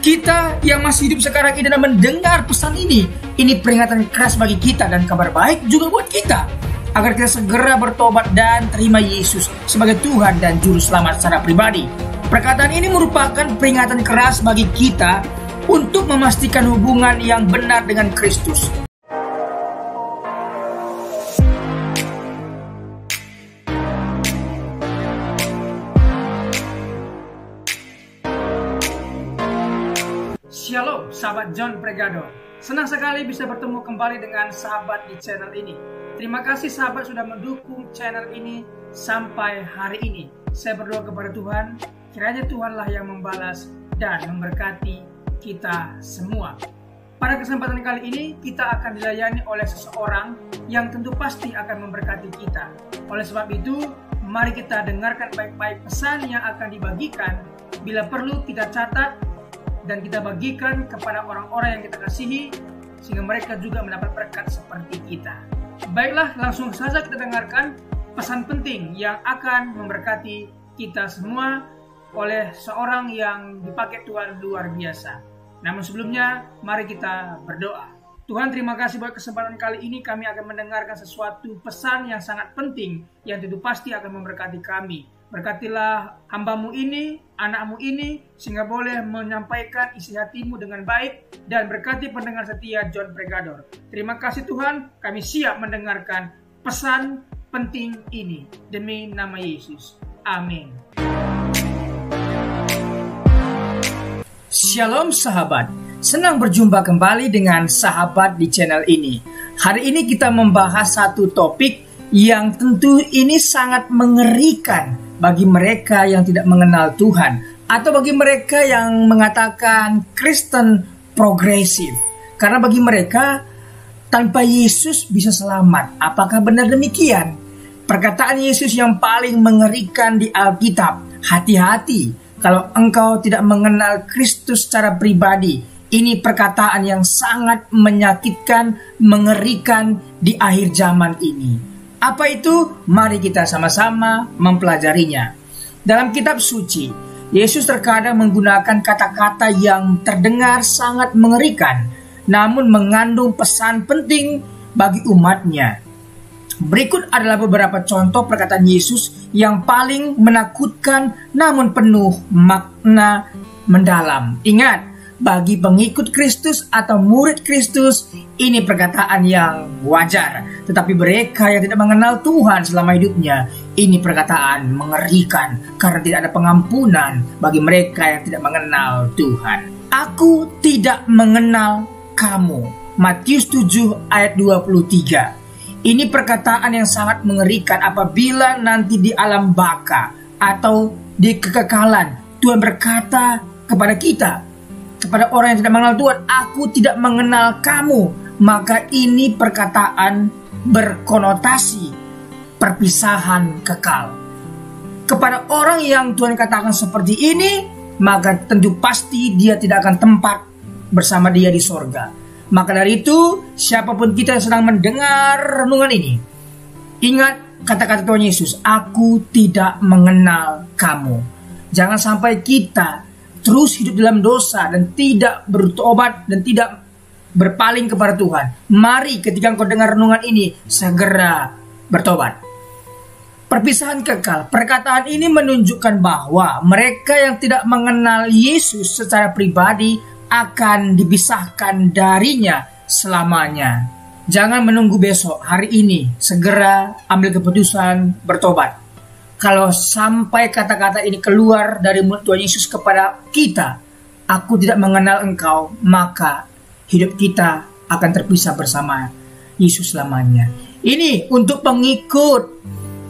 Kita yang masih hidup sekarang ini dan mendengar pesan ini peringatan keras bagi kita dan kabar baik juga buat kita, agar kita segera bertobat dan terima Yesus sebagai Tuhan dan Juru Selamat secara pribadi. Perkataan ini merupakan peringatan keras bagi kita untuk memastikan hubungan yang benar dengan Kristus. Shalom sahabat John Pregador. Senang sekali bisa bertemu kembali dengan sahabat di channel ini. Terima kasih sahabat sudah mendukung channel ini sampai hari ini. Saya berdoa kepada Tuhan, kiranya Tuhanlah yang membalas dan memberkati kita semua. Pada kesempatan kali ini kita akan dilayani oleh seseorang yang tentu pasti akan memberkati kita. Oleh sebab itu, mari kita dengarkan baik-baik pesan yang akan dibagikan. Bila perlu kita catat dan kita bagikan kepada orang-orang yang kita kasihi, sehingga mereka juga mendapat berkat seperti kita. Baiklah, langsung saja kita dengarkan pesan penting yang akan memberkati kita semua oleh seorang yang dipakai Tuhan luar biasa. Namun sebelumnya, mari kita berdoa. Tuhan, terima kasih buat kesempatan kali ini kami akan mendengarkan sesuatu pesan yang sangat penting yang tentu pasti akan memberkati kami. Berkatilah hamba-Mu ini, anak-Mu ini, sehingga boleh menyampaikan isi hati-Mu dengan baik, dan berkati pendengar setia John Pregador. Terima kasih Tuhan, kami siap mendengarkan pesan penting ini. Demi nama Yesus. Amin. Shalom sahabat, senang berjumpa kembali dengan sahabat di channel ini. Hari ini kita membahas satu topik yang tentu ini sangat mengerikan bagi mereka yang tidak mengenal Tuhan, atau bagi mereka yang mengatakan Kristen progresif. Karena bagi mereka, tanpa Yesus bisa selamat. Apakah benar demikian? Perkataan Yesus yang paling mengerikan di Alkitab, hati-hati kalau engkau tidak mengenal Kristus secara pribadi. Ini perkataan yang sangat menyakitkan, mengerikan di akhir zaman ini. Apa itu? Mari kita sama-sama mempelajarinya. Dalam kitab suci, Yesus terkadang menggunakan kata-kata yang terdengar sangat mengerikan, namun mengandung pesan penting bagi umatnya. Berikut adalah beberapa contoh perkataan Yesus yang paling menakutkan namun penuh makna mendalam. Ingat, bagi pengikut Kristus atau murid Kristus, ini perkataan yang wajar. Tetapi mereka yang tidak mengenal Tuhan selama hidupnya, ini perkataan mengerikan karena tidak ada pengampunan bagi mereka yang tidak mengenal Tuhan. Aku tidak mengenal kamu. Matius 7 ayat 23. Ini perkataan yang sangat mengerikan apabila nanti di alam baka atau di kekekalan Tuhan berkata kepada kita, kepada orang yang tidak mengenal Tuhan, aku tidak mengenal kamu. Maka ini perkataan berkonotasi perpisahan kekal. Kepada orang yang Tuhan katakan seperti ini, maka tentu pasti dia tidak akan tempat bersama dia di sorga. Maka dari itu, siapapun kita yang sedang mendengar renungan ini, ingat kata-kata Tuhan Yesus, aku tidak mengenal kamu. Jangan sampai kita terus hidup dalam dosa dan tidak bertobat dan tidak berpaling kepada Tuhan. Mari ketika engkau dengar renungan ini, segera bertobat. Perpisahan kekal. Perkataan ini menunjukkan bahwa mereka yang tidak mengenal Yesus secara pribadi akan dipisahkan darinya selamanya. Jangan menunggu besok, hari ini segera ambil keputusan bertobat. Kalau sampai kata-kata ini keluar dari mulut Tuhan Yesus kepada kita, aku tidak mengenal engkau, maka hidup kita akan terpisah bersama Yesus selamanya. Ini untuk pengikut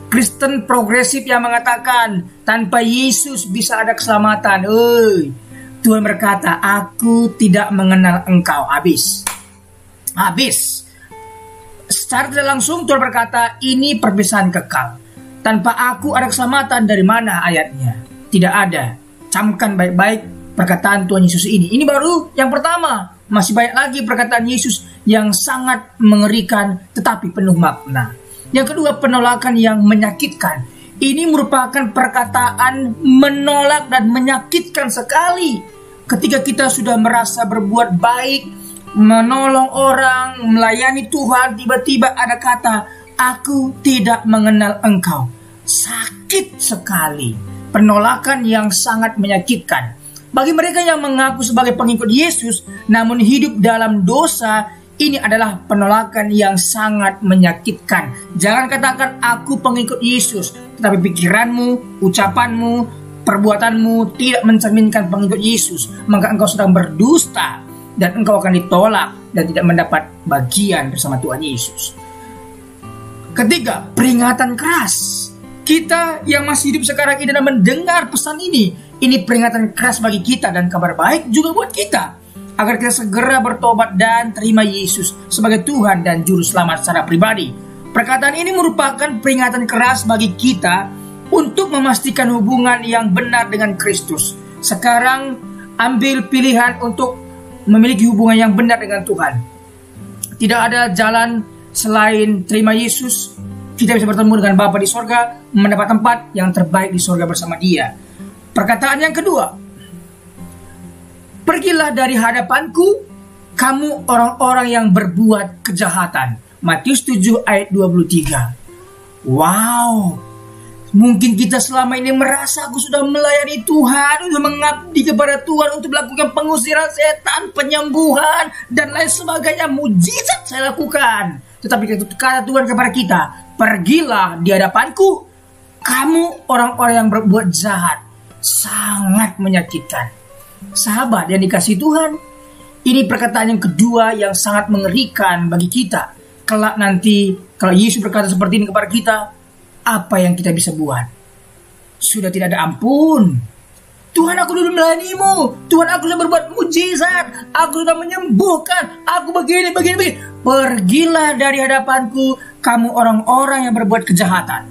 Kristen progresif yang mengatakan tanpa Yesus bisa ada keselamatan. Tuhan berkata, aku tidak mengenal engkau. Habis. Secara tidak langsung Tuhan berkata, ini perpisahan kekal. Tanpa aku ada keselamatan. Dari mana ayatnya? Tidak ada. Camkan baik-baik perkataan Tuhan Yesus ini. Ini baru yang pertama. Masih banyak lagi perkataan Yesus yang sangat mengerikan tetapi penuh makna. Yang kedua, penolakan yang menyakitkan. Ini merupakan perkataan menolak dan menyakitkan sekali. Ketika kita sudah merasa berbuat baik, menolong orang, melayani Tuhan, tiba-tiba ada kata, aku tidak mengenal engkau. Sakit sekali. Penolakan yang sangat menyakitkan. Bagi mereka yang mengaku sebagai pengikut Yesus, namun hidup dalam dosa, ini adalah penolakan yang sangat menyakitkan. Jangan katakan aku pengikut Yesus, tetapi pikiranmu, ucapanmu, perbuatanmu tidak mencerminkan pengikut Yesus, maka engkau sedang berdusta dan engkau akan ditolak dan tidak mendapat bagian bersama Tuhan Yesus. Ketiga, peringatan keras. Kita yang masih hidup sekarang ini dan mendengar pesan ini peringatan keras bagi kita dan kabar baik juga buat kita, agar kita segera bertobat dan terima Yesus sebagai Tuhan dan Juru Selamat secara pribadi. Perkataan ini merupakan peringatan keras bagi kita untuk memastikan hubungan yang benar dengan Kristus. Sekarang ambil pilihan untuk memiliki hubungan yang benar dengan Tuhan. Tidak ada jalan selain terima Yesus. Kita bisa bertemu dengan Bapa di sorga, mendapat tempat yang terbaik di sorga bersama Dia. Perkataan yang kedua, pergilah dari hadapanku, kamu orang-orang yang berbuat kejahatan. Matius 7 ayat 23. Wow. Mungkin kita selama ini merasa aku sudah melayani Tuhan, sudah mengabdi kepada Tuhan untuk melakukan pengusiran setan, penyembuhan, dan lain sebagainya. Mujizat saya lakukan. Tetapi kata Tuhan kepada kita, pergilah di hadapanku, kamu orang-orang yang berbuat jahat. Sangat menyakitkan. Sahabat yang dikasihi Tuhan, ini perkataan yang kedua yang sangat mengerikan bagi kita. Kelak nanti, kalau Yesus berkata seperti ini kepada kita, apa yang kita bisa buat? Sudah tidak ada ampun. Tuhan, aku dulu melayanimu. Tuhan, aku sudah berbuat mujizat. Aku sudah menyembuhkan. Aku begini. Pergilah dari hadapanku, kamu orang-orang yang berbuat kejahatan.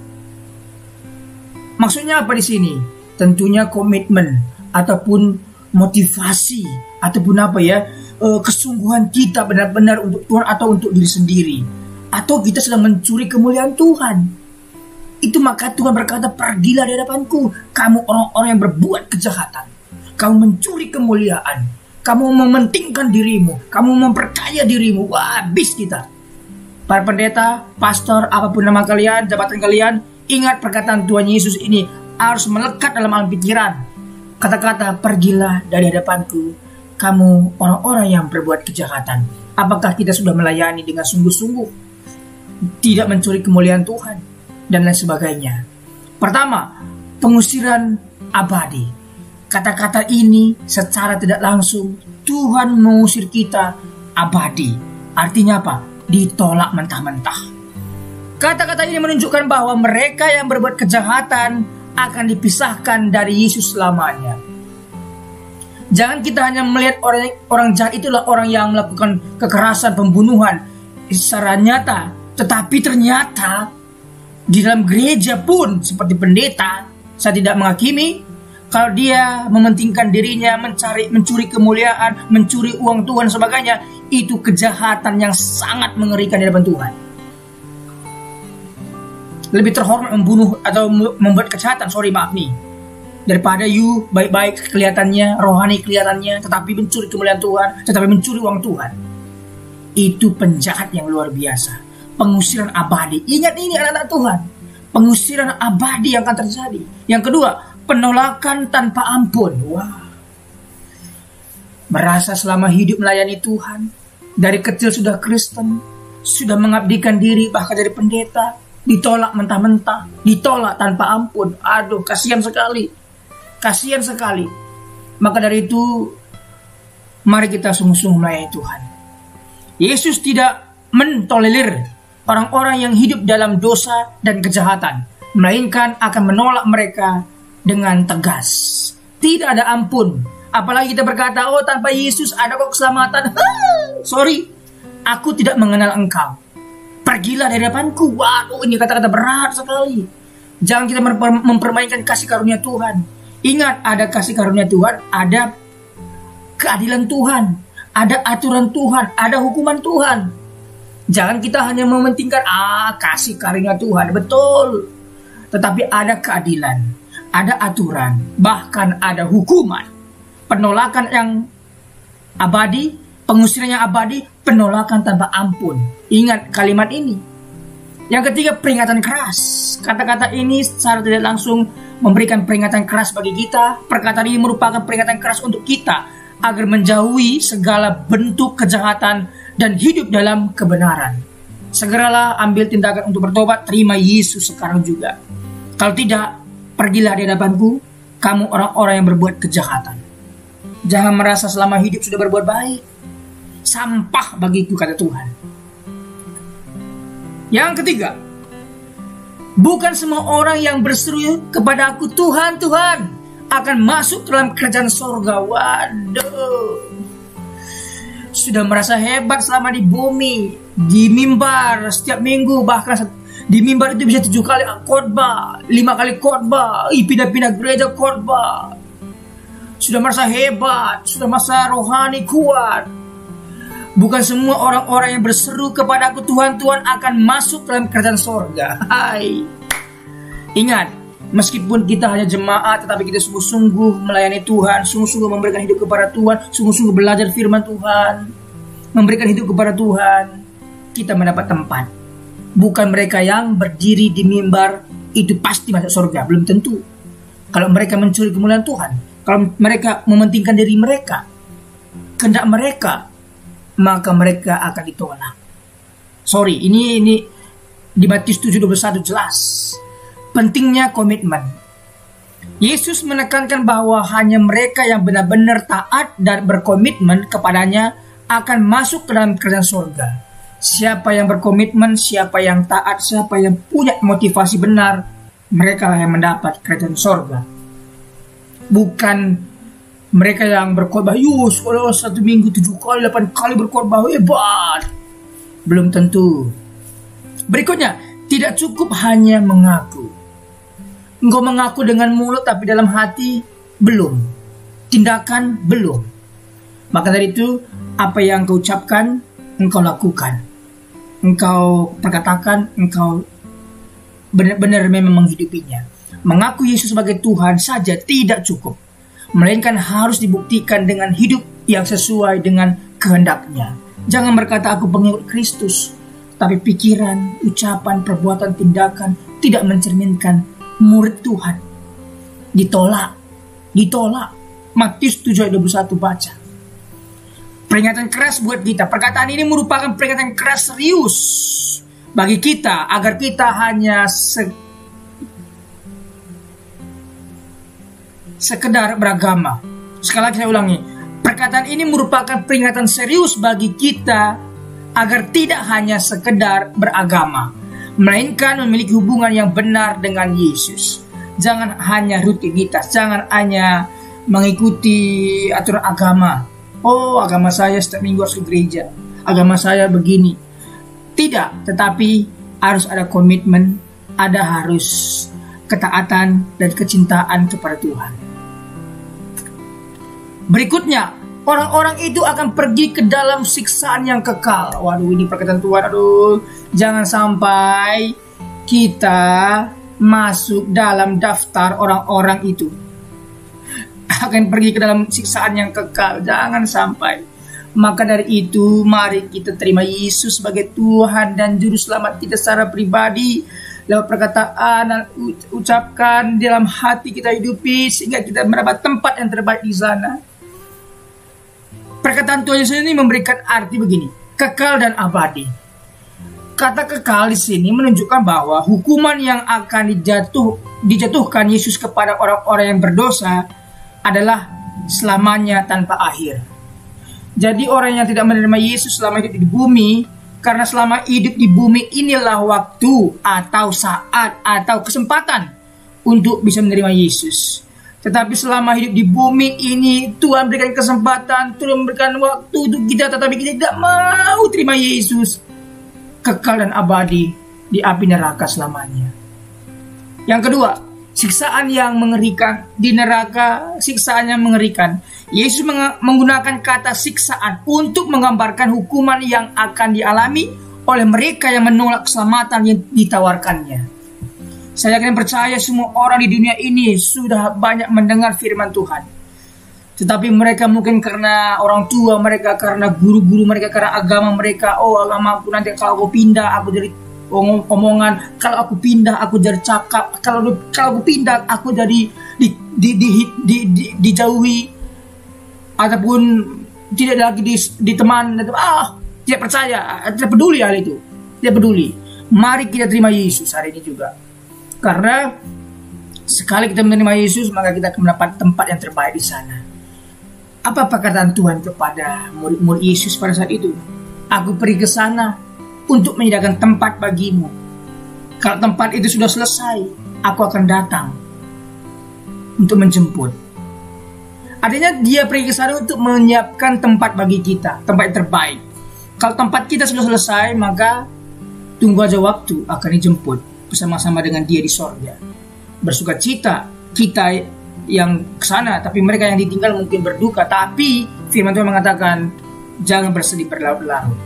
Maksudnya apa di sini? Tentunya komitmen ataupun motivasi ataupun kesungguhan kita benar-benar untuk Tuhan atau untuk diri sendiri, atau kita sedang mencuri kemuliaan Tuhan. Itu maka Tuhan berkata, pergilah di hadapanku, kamu orang-orang yang berbuat kejahatan. Kamu mencuri kemuliaan, kamu mementingkan dirimu, kamu memperkaya dirimu. Wah, habis kita. Para pendeta, pastor, apapun nama kalian, jabatan kalian, ingat perkataan Tuhan Yesus ini harus melekat dalam alam pikiran. Kata-kata, pergilah dari hadapanku, kamu orang-orang yang berbuat kejahatan. Apakah kita sudah melayani dengan sungguh-sungguh, tidak mencuri kemuliaan Tuhan, dan lain sebagainya? Pertama, pengusiran abadi. Kata-kata ini secara tidak langsung Tuhan mengusir kita abadi. Artinya apa? Ditolak mentah-mentah. Kata-kata ini menunjukkan bahwa mereka yang berbuat kejahatan akan dipisahkan dari Yesus selamanya. Jangan kita hanya melihat orang jahat itulah orang yang melakukan kekerasan, pembunuhan secara nyata, tetapi ternyata di dalam gereja pun seperti pendeta, saya tidak menghakimi. Kalau dia mementingkan dirinya, mencuri kemuliaan, mencuri uang Tuhan dan sebagainya, itu kejahatan yang sangat mengerikan di hadapan Tuhan. Lebih terhormat membunuh atau membuat kejahatan, daripada you baik-baik kelihatannya, rohani kelihatannya, tetapi mencuri kemuliaan Tuhan, tetapi mencuri uang Tuhan. Itu penjahat yang luar biasa. Pengusiran abadi. Ingat ini anak-anak Tuhan. Pengusiran abadi yang akan terjadi. Yang kedua, penolakan tanpa ampun. Wah. Merasa selama hidup melayani Tuhan, dari kecil sudah Kristen, sudah mengabdikan diri bahkan dari pendeta, ditolak mentah-mentah, ditolak tanpa ampun. Aduh, kasihan sekali. Kasihan sekali. Maka dari itu, mari kita sungguh-sungguh melayani Tuhan. Yesus tidak mentolerir orang-orang yang hidup dalam dosa dan kejahatan, melainkan akan menolak mereka dengan tegas. Tidak ada ampun. Apalagi kita berkata, oh tanpa Yesus ada kok keselamatan. Sorry, aku tidak mengenal engkau. Pergilah dari hadapanku. Waduh, ini kata-kata berat sekali. Jangan kita mempermainkan kasih karunia Tuhan. Ingat, ada kasih karunia Tuhan, ada keadilan Tuhan, ada aturan Tuhan, ada hukuman Tuhan. Jangan kita hanya mementingkan kasih karunia Tuhan, betul. Tetapi ada keadilan, ada aturan, bahkan ada hukuman. penolakan yang abadi, pengusiran yang abadi, penolakan tanpa ampun. Ingat kalimat ini. Yang ketiga, peringatan keras. Kata-kata ini secara tidak langsung memberikan peringatan keras bagi kita. Perkataan ini merupakan peringatan keras untuk kita agar menjauhi segala bentuk kejahatan dan hidup dalam kebenaran. Segeralah ambil tindakan untuk bertobat, terima Yesus sekarang juga. Kalau tidak, pergilah di hadapanku, kamu orang-orang yang berbuat kejahatan. Jangan merasa selama hidup sudah berbuat baik. Sampah bagiku, kata Tuhan. Yang ketiga, bukan semua orang yang berseru kepada aku, Tuhan, Tuhan, akan masuk dalam kerajaan sorga. Waduh. Sudah merasa hebat selama di bumi, di mimbar setiap minggu, bahkan di mimbar itu bisa 7 kali khotbah, 5 kali khotbah, pindah-pindah gereja khotbah. Sudah merasa hebat, sudah merasa rohani kuat. Bukan semua orang-orang yang berseru kepada aku, Tuhan, Tuhan, akan masuk dalam kerajaan sorga. Hai. Ingat, meskipun kita hanya jemaat, tetapi kita sungguh-sungguh melayani Tuhan, sungguh-sungguh memberikan hidup kepada Tuhan, sungguh-sungguh belajar firman Tuhan, memberikan hidup kepada Tuhan, kita mendapat tempat. Bukan mereka yang berdiri di mimbar itu pasti masuk surga, belum tentu. Kalau mereka mencuri kemuliaan Tuhan, kalau mereka mementingkan diri mereka, kehendak mereka, maka mereka akan ditolak. Sorry, ini di Matius 7:21 jelas. Pentingnya komitmen. Yesus menekankan bahwa hanya mereka yang benar-benar taat dan berkomitmen kepadanya akan masuk ke dalam kerajaan surga. Siapa yang berkomitmen, siapa yang taat, siapa yang punya motivasi benar, mereka lah yang mendapat kerajaan surga. Bukan mereka yang berkhotbah, yus kalau 1 minggu 7 kali, 8 kali berkhotbah, hebat. Belum tentu. Berikutnya, tidak cukup hanya mengaku. Engkau mengaku dengan mulut tapi dalam hati belum. Tindakan belum. Maka dari itu, apa yang engkau ucapkan, engkau lakukan. Engkau perkatakan, engkau benar-benar memang menghidupinya. Mengaku Yesus sebagai Tuhan saja tidak cukup, melainkan harus dibuktikan dengan hidup yang sesuai dengan kehendaknya. Jangan berkata aku pengikut Kristus, tapi pikiran, ucapan, perbuatan, tindakan tidak mencerminkan murid Tuhan. Ditolak. Matius 7:21 baca. Peringatan keras buat kita. Perkataan ini merupakan peringatan keras serius bagi kita agar kita hanya sekedar beragama. Sekali lagi saya ulangi. Perkataan ini merupakan peringatan serius bagi kita agar tidak hanya sekedar beragama, melainkan memiliki hubungan yang benar dengan Yesus. Jangan hanya rutinitas, jangan hanya mengikuti aturan agama. Oh, agama saya setiap minggu harus ke gereja, agama saya begini. Tidak, tetapi harus ada komitmen, harus ketaatan dan kecintaan kepada Tuhan. Berikutnya, orang-orang itu akan pergi ke dalam siksaan yang kekal. Waduh, ini perkataan Tuhan. Aduh, jangan sampai kita masuk dalam daftar orang-orang itu akan pergi ke dalam siksaan yang kekal. Jangan sampai. Maka dari itu, mari kita terima Yesus sebagai Tuhan dan Juru Selamat kita secara pribadi, lewat perkataan dan ucapkan dalam hati kita hidupi, sehingga kita mendapat tempat yang terbaik di sana. Perkataan Tuhan Yesus ini memberikan arti begini, kekal dan abadi. Kata kekal di sini menunjukkan bahwa hukuman yang akan dijatuhkan Yesus kepada orang-orang yang berdosa adalah selamanya tanpa akhir. Jadi orang yang tidak menerima Yesus selama hidup di bumi, karena selama hidup di bumi inilah waktu atau saat atau kesempatan untuk bisa menerima Yesus. Tetapi selama hidup di bumi ini, Tuhan berikan kesempatan, Tuhan berikan waktu untuk kita, tetapi kita tidak mau terima Yesus. Kekal dan abadi di api neraka selamanya. Yang kedua, siksaan yang mengerikan. Di neraka, siksaan yang mengerikan. Yesus menggunakan kata siksaan untuk menggambarkan hukuman yang akan dialami oleh mereka yang menolak keselamatan yang ditawarkannya. Saya yakin percaya semua orang di dunia ini sudah banyak mendengar firman Tuhan. Tetapi mereka mungkin karena orang tua mereka, karena guru-guru mereka, karena agama mereka. Oh, agama aku nanti kalau aku pindah aku jadi omongan, kalau aku pindah aku jadi cakap, kalau aku pindah aku jadi dijauhi ataupun tidak lagi diteman. Tidak percaya, tidak peduli hal itu, tidak peduli. Mari kita terima Yesus hari ini juga, karena sekali kita menerima Yesus maka kita akan mendapat tempat yang terbaik di sana. Apa perkataan Tuhan kepada murid-murid Yesus pada saat itu? Aku pergi ke sana untuk menyediakan tempat bagimu. Kalau tempat itu sudah selesai, aku akan datang untuk menjemput. Artinya dia pergi ke sana untuk menyiapkan tempat bagi kita, tempat yang terbaik. Kalau tempat kita sudah selesai, maka tunggu aja waktu akan dijemput bersama-sama dengan dia di sorga. Bersukacita kita yang ke sana, tapi mereka yang ditinggal mungkin berduka. Tapi firman Tuhan mengatakan jangan bersedih berlarut-larut.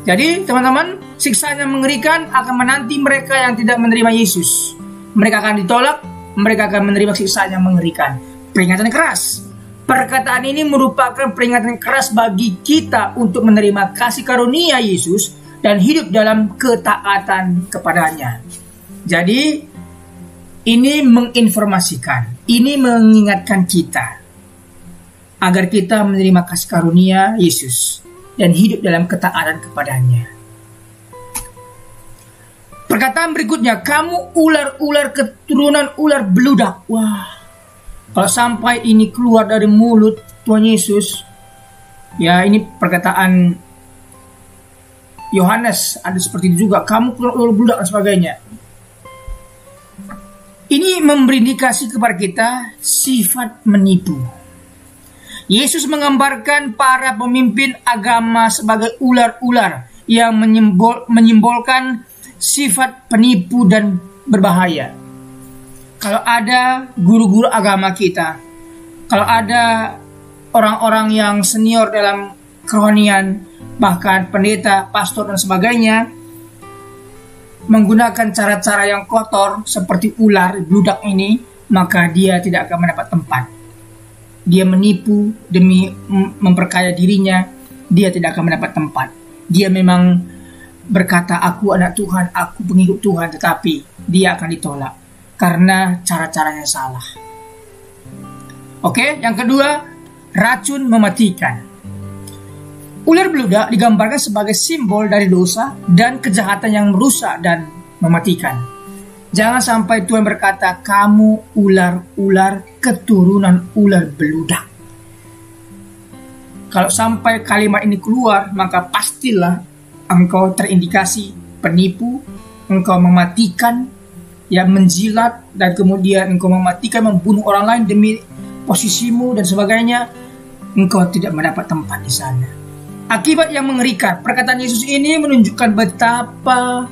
Jadi teman-teman, siksaan yang mengerikan akan menanti mereka yang tidak menerima Yesus. Mereka akan ditolak, mereka akan menerima siksaan yang mengerikan. Peringatan keras. Perkataan ini merupakan peringatan keras bagi kita untuk menerima kasih karunia Yesus dan hidup dalam ketaatan kepadanya. Jadi ini menginformasikan, ini mengingatkan kita agar kita menerima kasih karunia Yesus dan hidup dalam ketaatan kepadanya. Perkataan berikutnya, kamu ular-ular keturunan ular beludak. Wah, kalau sampai ini keluar dari mulut Tuhan Yesus, ya ini perkataan Yohanes ada seperti itu juga, kamu ular beludak dan sebagainya. Ini memberi indikasi kepada kita sifat menipu. Yesus menggambarkan para pemimpin agama sebagai ular-ular yang menyimbolkan sifat penipu dan berbahaya. Kalau ada guru-guru agama kita, kalau ada orang-orang yang senior dalam kerohanian, bahkan pendeta, pastor dan sebagainya, menggunakan cara-cara yang kotor seperti ular beludak ini, maka dia tidak akan mendapat tempat. Dia menipu demi memperkaya dirinya, dia tidak akan mendapat tempat. Dia memang berkata aku anak Tuhan, aku pengikut Tuhan, tetapi dia akan ditolak karena cara-caranya salah. Oke, yang kedua, racun mematikan. Ular beludak digambarkan sebagai simbol dari dosa dan kejahatan yang merusak dan mematikan. Jangan sampai Tuhan berkata, kamu ular-ular keturunan ular beludak. Kalau sampai kalimat ini keluar, maka pastilah engkau terindikasi penipu, engkau mematikan, ya menjilat, dan kemudian engkau mematikan, membunuh orang lain demi posisimu dan sebagainya. Engkau tidak mendapat tempat di sana. Akibat yang mengerikan, perkataan Yesus ini menunjukkan betapa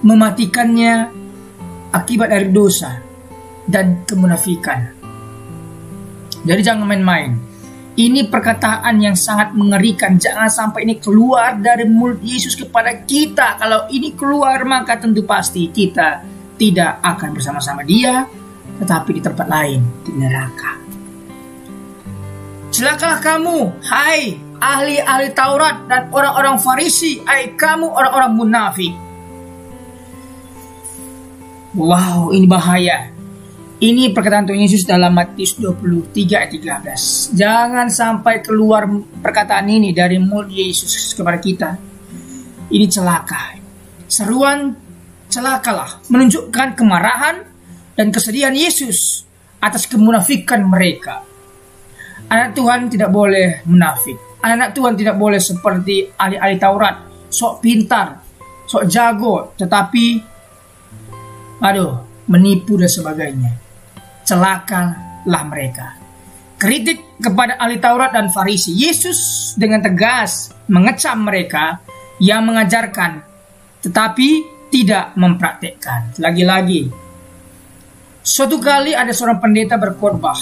mematikannya akibat dari dosa dan kemunafikan. Jadi jangan main-main. Ini perkataan yang sangat mengerikan. Jangan sampai ini keluar dari mulut Yesus kepada kita. Kalau ini keluar, maka tentu pasti kita tidak akan bersama-sama dia, tetapi di tempat lain, di neraka. Celakalah kamu, hai ahli-ahli Taurat dan orang-orang Farisi, hai kamu orang-orang munafik. Wow, ini bahaya. Ini perkataan Tuhan Yesus dalam Matius 23 ayat 13. Jangan sampai keluar perkataan ini dari mulut Yesus kepada kita. Ini celaka. Seruan celakalah menunjukkan kemarahan dan kesedihan Yesus atas kemunafikan mereka. Anak Tuhan tidak boleh munafik. Anak Tuhan tidak boleh seperti ahli-ahli Taurat, sok pintar, sok jago, tetapi menipu dan sebagainya. Celakalah mereka. Kritik kepada ahli Taurat dan Farisi. Yesus dengan tegas mengecam mereka yang mengajarkan tetapi tidak mempraktekkan. Lagi-lagi, suatu kali ada seorang pendeta berkhotbah.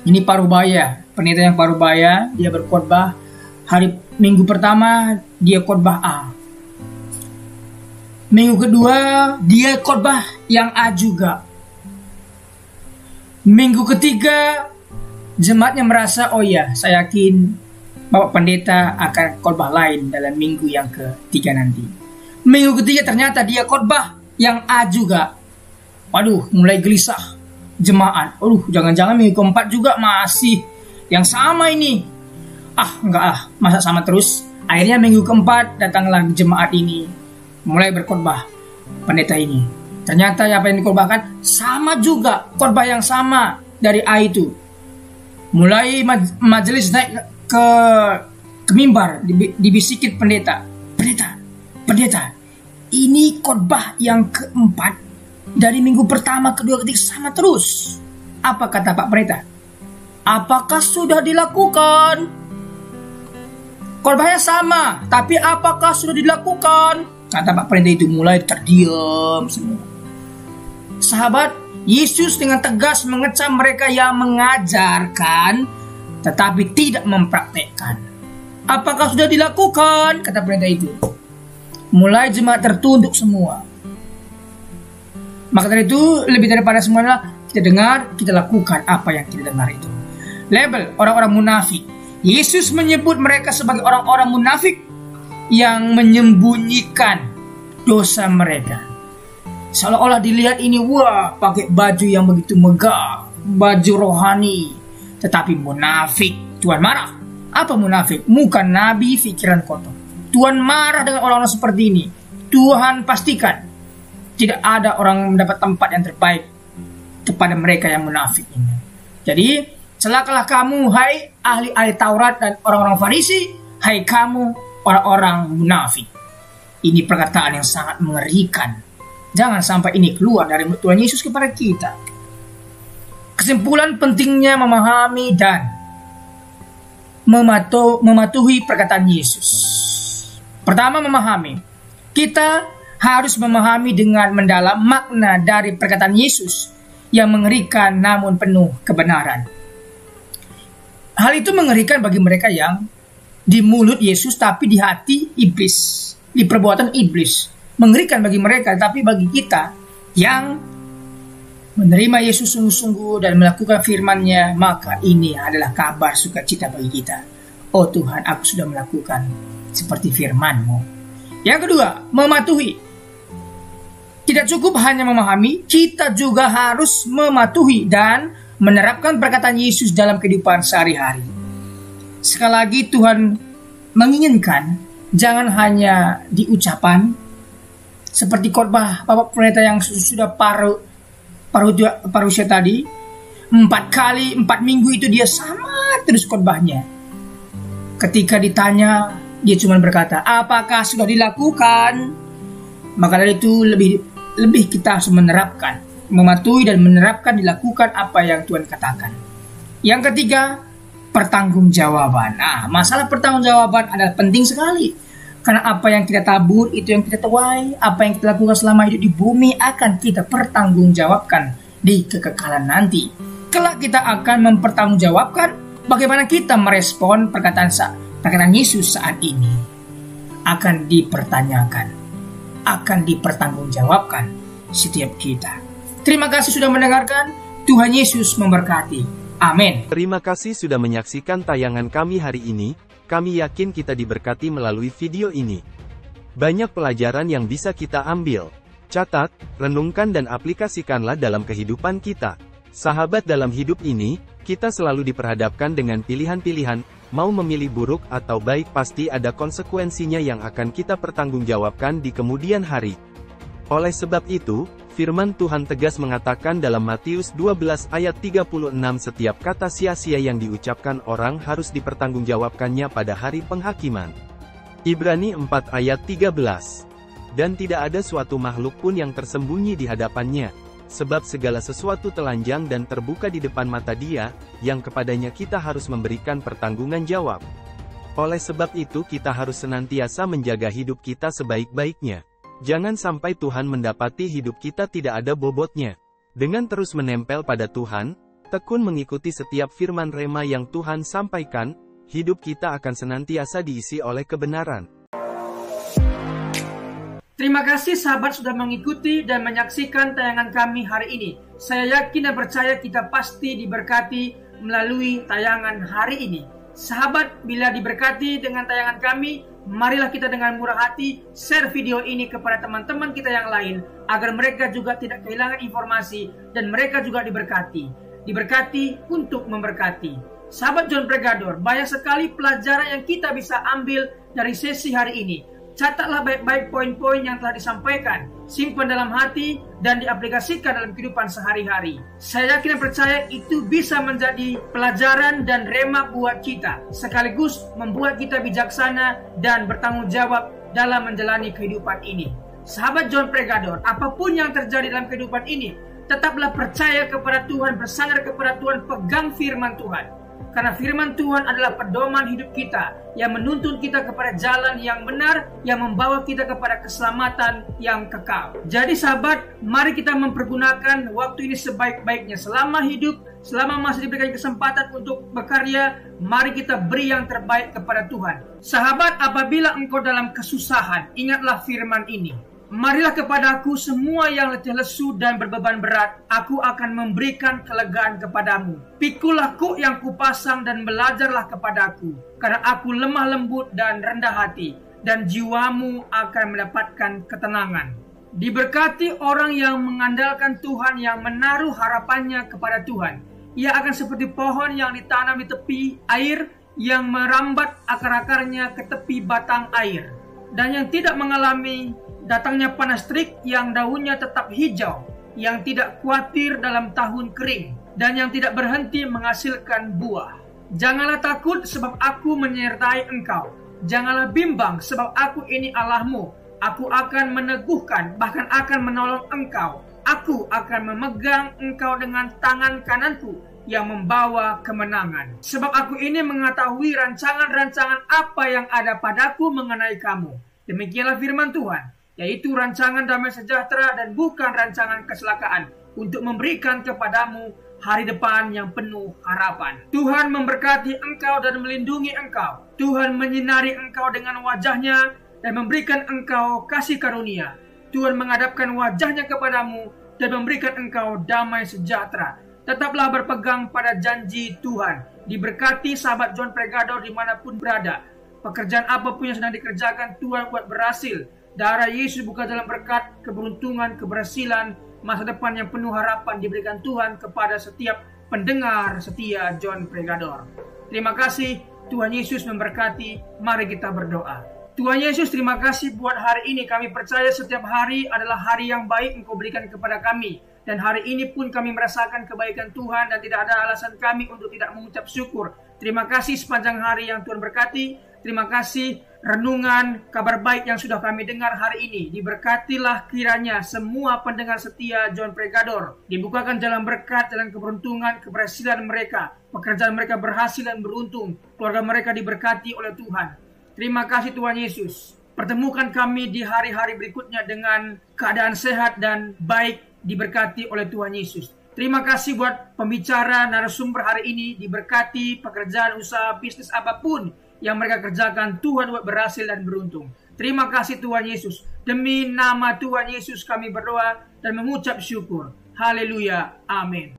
Ini parubaya, pendeta yang parubaya, dia berkhotbah. Hari minggu pertama dia khotbah A. Minggu kedua dia khotbah yang A juga. Minggu ketiga Jemaatnya merasa, oh ya, saya yakin Bapak Pendeta akan khotbah lain dalam minggu yang ketiga nanti. Minggu ketiga ternyata dia khotbah yang A juga. Waduh, mulai gelisah jemaat. Jangan-jangan minggu keempat juga masih yang sama ini. Enggak masa sama terus. Akhirnya minggu keempat datanglah jemaat ini, mulai berkhotbah pendeta ini. Ternyata apa yang dikhotbahkan sama juga, khotbah yang sama dari A itu. Mulai majelis naik ke mimbar, dibisikin pendeta, ini khotbah yang keempat dari minggu pertama, kedua, ketiga sama terus. Apa kata Pak Pendeta? Apakah sudah dilakukan? Khotbahnya sama, tapi apakah sudah dilakukan? Kata Pak Pendeta itu. Mulai terdiam semua. Sahabat, Yesus dengan tegas mengecam mereka yang mengajarkan tetapi tidak mempraktekkan. Apakah sudah dilakukan? Kata pendeta itu. Mulai jemaat tertunduk semua. Maka dari itu, lebih daripada semuanya, kita dengar, kita lakukan apa yang kita dengar itu. Label orang-orang munafik. Yesus menyebut mereka sebagai orang-orang munafik yang menyembunyikan dosa mereka. Seolah-olah dilihat ini, wah, pakai baju yang begitu megah, baju rohani, tetapi munafik. Tuhan marah. Apa munafik? Bukan nabi, pikiran kotor. Tuhan marah dengan orang-orang seperti ini. Tuhan pastikan tidak ada orang mendapat tempat yang terbaik kepada mereka yang munafik ini. Jadi, celakalah kamu, hai ahli-ahli Taurat dan orang-orang Farisi, hai kamu orang-orang munafik. Ini perkataan yang sangat mengerikan. Jangan sampai ini keluar dari mulut Tuhan Yesus kepada kita. Kesimpulan pentingnya memahami dan mematuhi perkataan Yesus. Pertama, memahami. Kita harus memahami dengan mendalam makna dari perkataan Yesus yang mengerikan namun penuh kebenaran. Hal itu mengerikan bagi mereka yang di mulut Yesus tapi di hati iblis, di perbuatan iblis. Mengerikan bagi mereka, tapi bagi kita yang menerima Yesus sungguh-sungguh dan melakukan firman-Nya, maka ini adalah kabar sukacita bagi kita. Oh Tuhan, aku sudah melakukan seperti firman-Mu. Yang kedua, mematuhi. Tidak cukup hanya memahami, kita juga harus mematuhi dan menerapkan perkataan Yesus dalam kehidupan sehari-hari. Sekali lagi Tuhan menginginkan jangan hanya di ucapan, seperti khotbah Bapak Pendeta yang sudah parusia tadi, 4 minggu itu dia sama terus khotbahnya. Ketika ditanya, dia cuma berkata, apakah sudah dilakukan? Maka dari itu lebih kita harus menerapkan, mematuhi dan menerapkan, dilakukan apa yang Tuhan katakan. Yang ketiga, pertanggungjawaban. Masalah pertanggungjawaban adalah penting sekali. Karena apa yang kita tabur, itu yang kita tuai. Apa yang kita lakukan selama hidup di bumi akan kita pertanggungjawabkan di kekekalan nanti. Kelak kita akan mempertanggungjawabkan bagaimana kita merespon perkataan Yesus saat ini. Akan dipertanyakan, akan dipertanggungjawabkan setiap kita. Terima kasih sudah mendengarkan. Tuhan Yesus memberkati. Amin. Terima kasih sudah menyaksikan tayangan kami hari ini. Kami yakin kita diberkati melalui video ini. Banyak pelajaran yang bisa kita ambil. Catat, renungkan dan aplikasikanlah dalam kehidupan kita. Sahabat, dalam hidup ini, kita selalu diperhadapkan dengan pilihan-pilihan, mau memilih buruk atau baik pasti ada konsekuensinya yang akan kita pertanggungjawabkan di kemudian hari. Oleh sebab itu, firman Tuhan tegas mengatakan dalam Matius 12 ayat 36 setiap kata sia-sia yang diucapkan orang harus dipertanggungjawabkannya pada hari penghakiman. Ibrani 4 ayat 13. Dan tidak ada suatu makhluk pun yang tersembunyi di hadapannya, sebab segala sesuatu telanjang dan terbuka di depan mata Dia, yang kepadanya kita harus memberikan pertanggungan jawab. Oleh sebab itu kita harus senantiasa menjaga hidup kita sebaik-baiknya. Jangan sampai Tuhan mendapati hidup kita tidak ada bobotnya. Dengan terus menempel pada Tuhan, tekun mengikuti setiap firman rema yang Tuhan sampaikan, hidup kita akan senantiasa diisi oleh kebenaran. Terima kasih sahabat sudah mengikuti dan menyaksikan tayangan kami hari ini. Saya yakin dan percaya kita pasti diberkati melalui tayangan hari ini. Sahabat, bila diberkati dengan tayangan kami, marilah kita dengan murah hati share video ini kepada teman-teman kita yang lain, agar mereka juga tidak kehilangan informasi dan mereka juga diberkati. Diberkati untuk memberkati. Sahabat John Pregador, banyak sekali pelajaran yang kita bisa ambil dari sesi hari ini. Catatlah baik-baik poin-poin yang telah disampaikan, simpan dalam hati, dan diaplikasikan dalam kehidupan sehari-hari. Saya yakin dan percaya itu bisa menjadi pelajaran dan rema buat kita, sekaligus membuat kita bijaksana dan bertanggung jawab dalam menjalani kehidupan ini. Sahabat John Pregador, apapun yang terjadi dalam kehidupan ini, tetaplah percaya kepada Tuhan, bersandar kepada Tuhan, pegang firman Tuhan. Karena firman Tuhan adalah pedoman hidup kita yang menuntun kita kepada jalan yang benar, yang membawa kita kepada keselamatan yang kekal. Jadi sahabat, mari kita mempergunakan waktu ini sebaik-baiknya. Selama hidup, selama masih diberikan kesempatan untuk berkarya, mari kita beri yang terbaik kepada Tuhan. Sahabat, apabila engkau dalam kesusahan, ingatlah firman ini. Marilah kepadaku semua yang letih lesu dan berbeban berat, aku akan memberikan kelegaan kepadamu. Pikulah kuk yang kupasang dan belajarlah kepadaku, karena aku lemah lembut dan rendah hati, dan jiwamu akan mendapatkan ketenangan. Diberkati orang yang mengandalkan Tuhan, yang menaruh harapannya kepada Tuhan. Ia akan seperti pohon yang ditanam di tepi air, yang merambat akar-akarnya ke tepi batang air, dan yang tidak mengalami datangnya panas terik, yang daunnya tetap hijau, yang tidak khawatir dalam tahun kering, dan yang tidak berhenti menghasilkan buah. Janganlah takut, sebab aku menyertai engkau. Janganlah bimbang, sebab aku ini Allahmu. Aku akan meneguhkan, bahkan akan menolong engkau. Aku akan memegang engkau dengan tangan kananku yang membawa kemenangan. Sebab aku ini mengetahui rancangan-rancangan apa yang ada padaku mengenai kamu. Demikianlah firman Tuhan, yaitu rancangan damai sejahtera dan bukan rancangan kecelakaan, untuk memberikan kepadamu hari depan yang penuh harapan. Tuhan memberkati engkau dan melindungi engkau. Tuhan menyinari engkau dengan wajahnya dan memberikan engkau kasih karunia. Tuhan menghadapkan wajahnya kepadamu dan memberikan engkau damai sejahtera. Tetaplah berpegang pada janji Tuhan. Diberkati sahabat John Pregador dimanapun berada. Pekerjaan apapun yang sedang dikerjakan, Tuhan buat berhasil. Darah Yesus buka dalam berkat, keberuntungan, keberhasilan, masa depan yang penuh harapan diberikan Tuhan kepada setiap pendengar setia John Pregador. Terima kasih, Tuhan Yesus memberkati. Mari kita berdoa. Tuhan Yesus, terima kasih buat hari ini. Kami percaya setiap hari adalah hari yang baik Engkau berikan kepada kami. Dan hari ini pun kami merasakan kebaikan Tuhan dan tidak ada alasan kami untuk tidak mengucap syukur. Terima kasih sepanjang hari yang Tuhan berkati. Terima kasih renungan kabar baik yang sudah kami dengar hari ini. Diberkatilah kiranya semua pendengar setia John Pregador. Dibukakan jalan berkat, jalan keberuntungan, keberhasilan mereka. Pekerjaan mereka berhasil dan beruntung. Keluarga mereka diberkati oleh Tuhan. Terima kasih Tuhan Yesus. Pertemukan kami di hari-hari berikutnya dengan keadaan sehat dan baik, diberkati oleh Tuhan Yesus. Terima kasih buat pembicara narasumber hari ini. Diberkati pekerjaan, usaha, bisnis apapun yang mereka kerjakan, Tuhan buat berhasil dan beruntung. Terima kasih Tuhan Yesus. Demi nama Tuhan Yesus kami berdoa dan mengucap syukur. Haleluya. Amin.